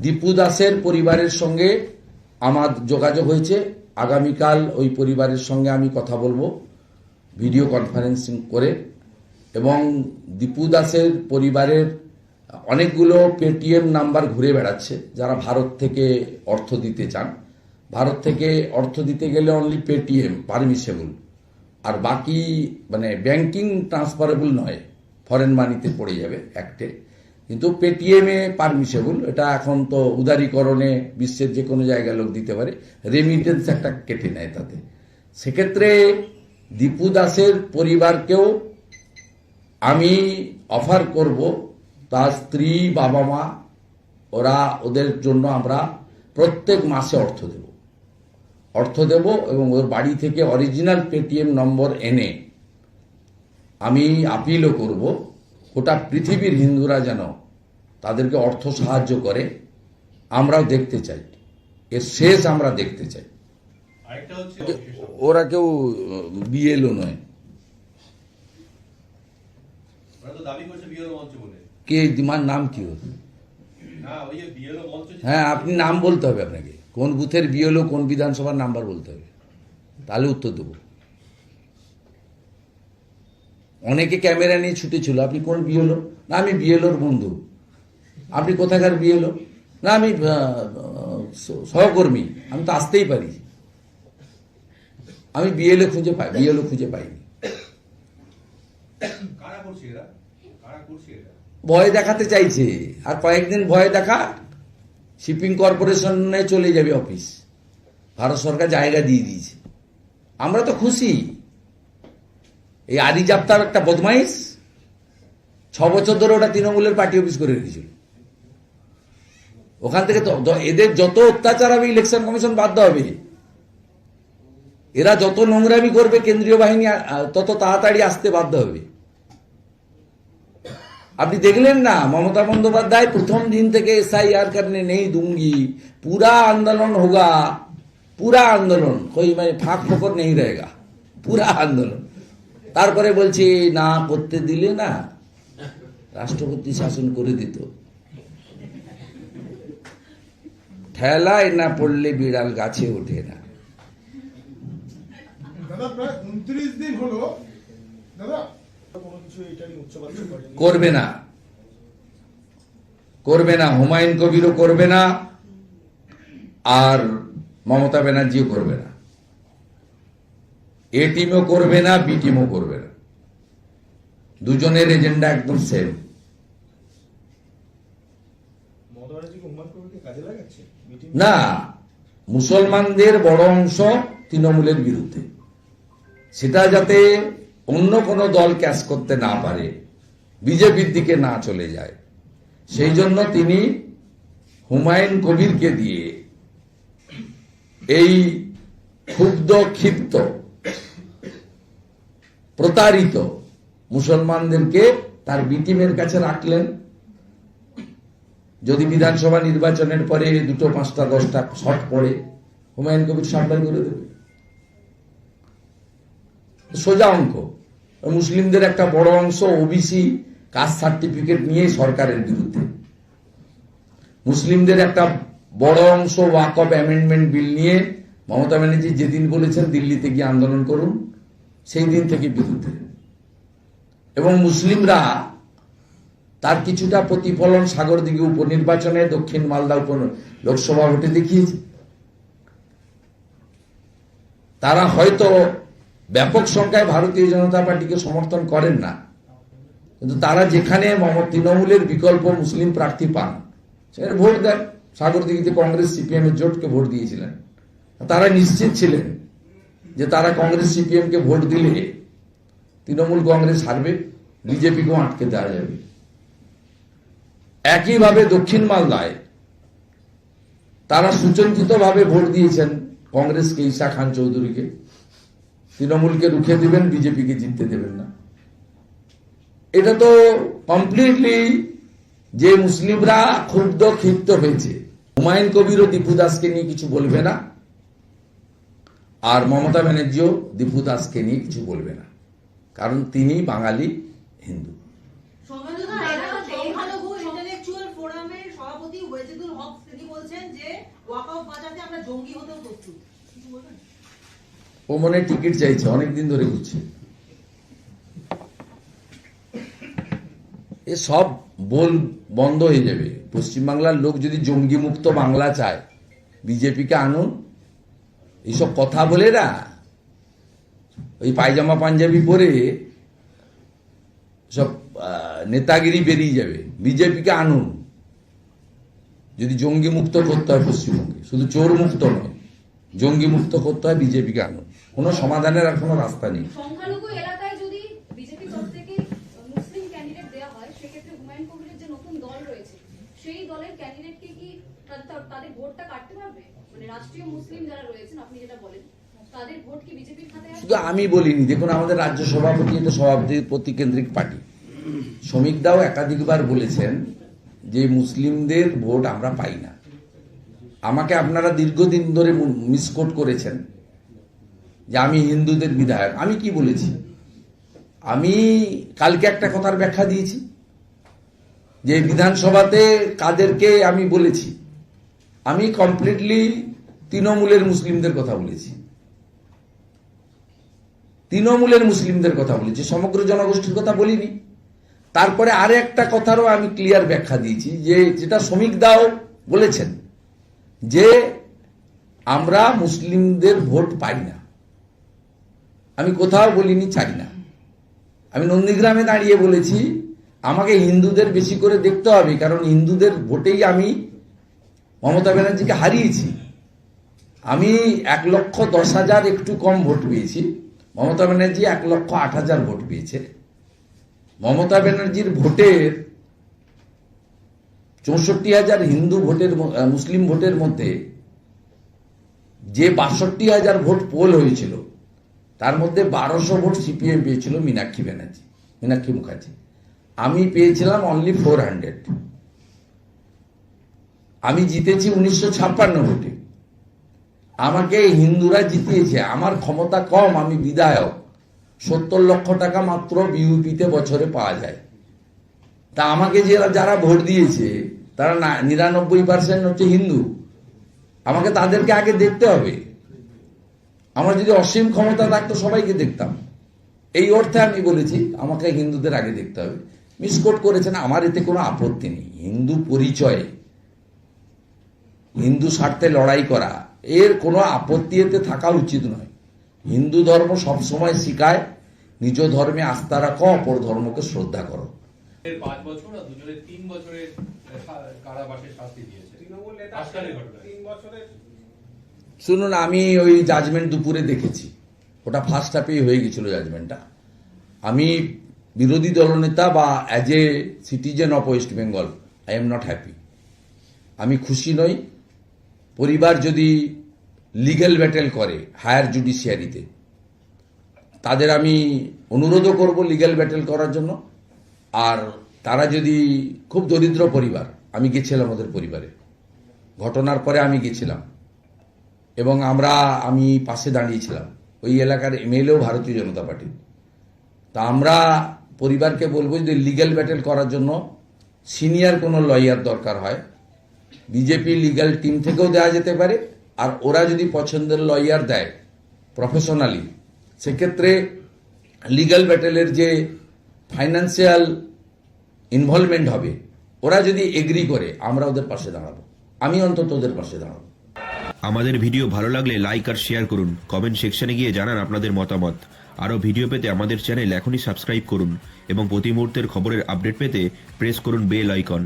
দীপু দাসের পরিবারের সঙ্গে আমার যোগাযোগ হয়েছে। আগামীকাল ওই পরিবারের সঙ্গে আমি কথা বলবো ভিডিও কনফারেন্সিং করে, এবং দীপু দাসের পরিবারের অনেকগুলো পেটিএম নাম্বার ঘুরে বেড়াচ্ছে যারা ভারত থেকে অর্থ দিতে চান। ভারত থেকে অর্থ দিতে গেলে অনলি পেটিএম পারমিসেবল, আর বাকি মানে ব্যাংকিং ট্রান্সফারেবল নয়, ফরেন মানিতে পড়ে যাবে অ্যাক্টে। কিন্তু পেটিএমে পারমিসেবল, এটা এখন তো উদারীকরণে বিশ্বের যে কোনো জায়গায় লোক দিতে পারে, রেমিটেন্স একটা কেটে নেয় তাতে। সেক্ষেত্রে দীপু দাসের পরিবারকেও আমি অফার করব, তার স্ত্রী বাবা মা ওদের জন্য আমরা প্রত্যেক মাসে অর্থ দেব এবং ওর বাড়ি থেকে অরিজিনাল পেটিএম নম্বর এনে আমি আপিলও করব গোটা পৃথিবীর হিন্দুরা যেন তাদেরকে অর্থ সাহায্য করে। আমরাও দেখতে চাই, এর শেষ আমরা দেখতে চাই। ওরা কেউ বিএলও নয়। কে দিমার নাম কি ওর? হ্যাঁ, আপনি নাম বলতে হবে, আপনাকে কোন বুথের বিএলও কোন বিধানসভার নাম্বার বলতে হবে, তাহলে উত্তর দেব। অনেকে ক্যামেরা নিয়ে ছুটেছিল, আপনি কোন বিএলও? না আমি বিএলওর বন্ধু। আপনি কোথাকার বিএলও? না আমি সহকর্মী, আমি তো আসতেই পারি। আমি বিএলও খুঁজে পাইনি। ভয় দেখাতে চাইছে, আর কয়েকদিন ভয় দেখা শিপিং কর্পোরেশনে চলে যাবে অফিস। ভারত সরকার জায়গা দিয়ে দিয়েছে, আমরা তো খুশি। এই আদি জাপ্তার একটা বদমাইশ 6 বছর ধরে ওটা তৃণমূলের পার্টি অফিস করে রেখেছিল। ওখান থেকে এদের যত অত্যাচার হবে ইলেকশন কমিশন বাধ্য হবে। এরা যত নোংরামি করবে কেন্দ্রীয় বাহিনী তত তাড়াতাড়ি আসতে বাধ্য হবে। আপনি দেখলেন না, মমতা বন্দ্যোপাধ্যায় প্রথম দিন থেকে SIR करने नहीं दूंगी, पूरा आंदोलन होगा, पूरा आंदोलन, कोई মানে ফাঁক ফোকর नहीं रहेगा, पूरा आंदोलन। তারপরে বলছি না করতে দিলে না রাষ্ট্রপতি শাসন করে দিত। ঠেলায় না পড়লে বিড়াল গাছে ওঠে না। দাদা প্রায় 29 দিন হলো দাদা করবে না, হুমায়ুন কবিরও করবে না, আর মমতা ব্যানার্জিও করবে না। এ টিমও করবে না, বি টিমও করবে না। দুজনের এজেন্ডা একদম সেম। না, মুসলমানদের বড় অংশ তৃণমূলের বিরুদ্ধে, সেটা যাতে অন্য কোনো দল ক্যাশ করতে না পারে, বিজেপির দিকে না চলে যায়, সেই জন্য তিনি হুমায়ুন কবিরকে দিয়ে এই ক্ষুব্ধ ক্ষিপ্ত প্রতারিত মুসলমানদেরকে তার বিটিমের কাছে রাখলেন। যদি বিধানসভা নির্বাচনের পরে 2, 5, 10টা শট পড়ে, হুমায়ুন কবির সাবধান করে দেবে। সোজা অঙ্ক। মুসলিমদের একটা বড় অংশ ওবিসি কাস্ট সার্টিফিকেট নিয়ে সরকারের বিরুদ্ধে, মুসলিমদের একটা বড় অংশ ওয়াকফ অ্যামেন্ডমেন্ট বিল নিয়ে মমতা ব্যানার্জি যেদিন বলেছেন দিল্লিতে গিয়ে আন্দোলন করুন, সেই দিন থেকে বিরুদ্ধে। এবং মুসলিমরা তার কিছুটা প্রতিফলন সাগরদিঘি উপনির্বাচনে, দক্ষিণ মালদা লোকসভা ভোটে দেখিয়েছে। তারা হয়তো ব্যাপক সংখ্যায় ভারতীয় জনতা পার্টিকে সমর্থন করেন না, কিন্তু তারা যেখানে তৃণমূলের বিকল্প মুসলিম প্রার্থী পান সেখানে ভোট দেন। সাগরদিঘিতে কংগ্রেস সিপিএম এর জোটকে ভোট দিয়েছিলেন। তারা নিশ্চিত ছিলেন যে তারা কংগ্রেস সিপিএম কে ভোট দিলে তৃণমূল কংগ্রেস হারবে, বিজেপিকেও আটকে দেওয়া যাবে। একইভাবে দক্ষিণ মালদায় তারা সুচিন্তিতভাবে ভোট দিয়েছেন কংগ্রেসকে, ঈশা খান চৌধুরীকে। তৃণমূলকে রুখে দিবেন, বিজেপিকে জিততে দেবেন না। এটা তো কমপ্লিটলি যে মুসলিমরা ক্ষুব্ধ ক্ষিপ্ত হয়েছে। হুমায়ুন কবির ও দীপু দাসকে নিয়ে কিছু বলবে না, আর মমতা ব্যানার্জিও দীপু দাসকে নিয়ে কিছু বলবে না, কারণ তিনি বাঙালি হিন্দু। হক তিনি বলছেন যে ওয়াকআউট বাজাতে আমরা জঙ্গি হতেও প্রস্তুত। কিছু বলবেন? ও মনে হয় টিকিট চাইছে, অনেকদিন ধরে ঘুরছে। এ সব বল বন্ধ হয়ে যাবে। পশ্চিমবাংলার লোক যদি জঙ্গি মুক্ত বাংলা চায়, বিজেপিকে আনুন। এইসব কথা বলে না, ওই পায়জামা পাঞ্জাবি পরে সব নেতাগিরি বেরিয়ে যাবে। বিজেপিকে আনুন যদি জঙ্গি মুক্ত করতে হয় পশ্চিমবঙ্গে, শুধু চোর মুক্ত নয়, জঙ্গি মুক্ত করতে হয়, বিজেপিকে আনুন। কোনো সমাধানের আর কোনো রাস্তা নেই। সংখ্যালঘু এলাকায় যদি বিজেপি তরফ থেকে মুসলিম ক্যান্ডিডেট দেওয়া হয়, সেক্ষেত্রে হুমায়ুন কবিরের যে নতুন দল রয়েছে, সেই দলের ক্যান্ডিডেটকে কি তাদের ভোটটা কাটতে পারবে? মানে রাষ্ট্রীয় মুসলিম যারা রয়েছেন, আপনি যেটা বলেন, তাদের ভোট কি বিজেপির খাতায় আসবে? শুধু আমি বলিনি, দেখুন আমাদের রাজ্য সভাপতি, এটা সভাপতি কেন্দ্রিক পার্টি, শ্রমিক দাও একাধিকবার বলেছেন যে মুসলিমদের ভোট আমরা পাই না। আমাকে আপনারা দীর্ঘদিন ধরে মিসকোট করেছেন যে আমি হিন্দুদের বিধায়ক। আমি কি বলেছি? আমি কালকে একটা কথার ব্যাখ্যা দিয়েছি যে বিধানসভাতে কাদেরকে আমি বলেছি। আমি কমপ্লিটলি তৃণমূলের মুসলিমদের কথা বলেছি, তৃণমূলের মুসলিমদের কথা বলেছি, সমগ্র জনগোষ্ঠীর কথা বলিনি। তারপরে আরে একটা কথারও আমি ক্লিয়ার ব্যাখ্যা দিয়েছি, যে যেটা শ্রমিক দাও বলেছেন যে আমরা মুসলিমদের ভোট পাই না। আমি কোথাও বলিনি চাই না। আমি নন্দীগ্রামে দাঁড়িয়ে বলেছি আমাকে হিন্দুদের বেশি করে দেখতে হবে, কারণ হিন্দুদের ভোটেই আমি মমতা ব্যানার্জিকে হারিয়েছি। আমি 1,10,000 একটু কম ভোট পেয়েছি, মমতা ব্যানার্জি 1,08,000 ভোট পেয়েছে। মমতা ব্যানার্জির ভোটের 64,000 হিন্দু ভোটের মুসলিম ভোটের মধ্যে যে 62,000 ভোট পোল হয়েছিল, তার মধ্যে 1200 ভোট সিপিএম পেয়েছিল মীনাক্ষী মুখার্জি। আমি পেয়েছিলাম অনলি 400। আমি জিতেছি 1956 ভোটে। আমাকে হিন্দুরা জিতিয়েছে। আমার ক্ষমতা কম, আমি বিধায়ক। 70 লক্ষ টাকা মাত্র বিউপিতে বছরে পাওয়া যায়। তা আমাকে যারা ভোট দিয়েছে তারা 99% হচ্ছে হিন্দু। আমাকে তাদেরকে আগে দেখতে হবে। আমার যদি অসীম ক্ষমতা থাকতো সবাইকে দেখতাম। এই অর্থে আমি বলেছি আমাকে হিন্দুদের আগে দেখতে হবে। মিসকোট করেছেন, আমার এতে কোনো আপত্তি নেই। হিন্দু পরিচয়ে, হিন্দু স্বার্থে লড়াই করা, এর কোনো আপত্তি এতে থাকা উচিত নয়। হিন্দু ধর্ম সবসময় শিখায় নিজ ধর্মে আস্থা রাখো, অপর ধর্মকে শ্রদ্ধা করো। 5 বছর আর দুজনের 3 বছরের কারাবাসের শাস্তি দিয়েছে। আজকালের ঘটনা। 3 বছরের শুনুন, আমি ওই জাজমেন্ট দুপুরে দেখেছি, ওটা ফার্স্ট হাফেই হয়ে গেছিল জাজমেন্টটা। আমি বিরোধী দলনেতা বা as a citizen of West Bengal I am not happy. আমি খুশি নই। পরিবার যদি লিগ্যাল ব্যাটেল করে হায়ার জুডিশিয়ারিতে, তাদের আমি অনুরোধও করব লিগ্যাল ব্যাটেল করার জন্য। আর তারা যদি খুব দরিদ্র পরিবার, আমি গেছিলাম ওদের পরিবারে, ঘটনার পরে আমি গেছিলাম এবং আমি পাশে দাঁড়িয়েছিলাম। ওই এলাকার এমএলএও ভারতীয় জনতা পার্টি। তা আমরা পরিবারকে বলবো যদি লিগ্যাল ব্যাটেল করার জন্য সিনিয়র কোনো লয়ার দরকার হয়, বিজেপি লিগ্যাল টিম থেকেও দেওয়া যেতে পারে। আর ওরা যদি পছন্দের লয়ার দেয় প্রফেশনালি, সেক্ষেত্রে লিগ্যাল ব্যাটেলের যে ফাইন্যান্সিয়াল ইনভলভমেন্ট হবে, ওরা যদি এগ্রি করে আমরা ওদের পাশে দাঁড়াবো। আমি অন্তত ওদের পাশে দাঁড়াবো। আমাদের ভিডিও ভালো লাগলে লাইক আর শেয়ার করুন। কমেন্ট সেকশনে গিয়ে জানান আপনাদের মতামত। আরও ভিডিও পেতে আমাদের চ্যানেল এখনই সাবস্ক্রাইব করুন এবং প্রতি মুহূর্তের খবরের আপডেট পেতে প্রেস করুন বেল আইকন।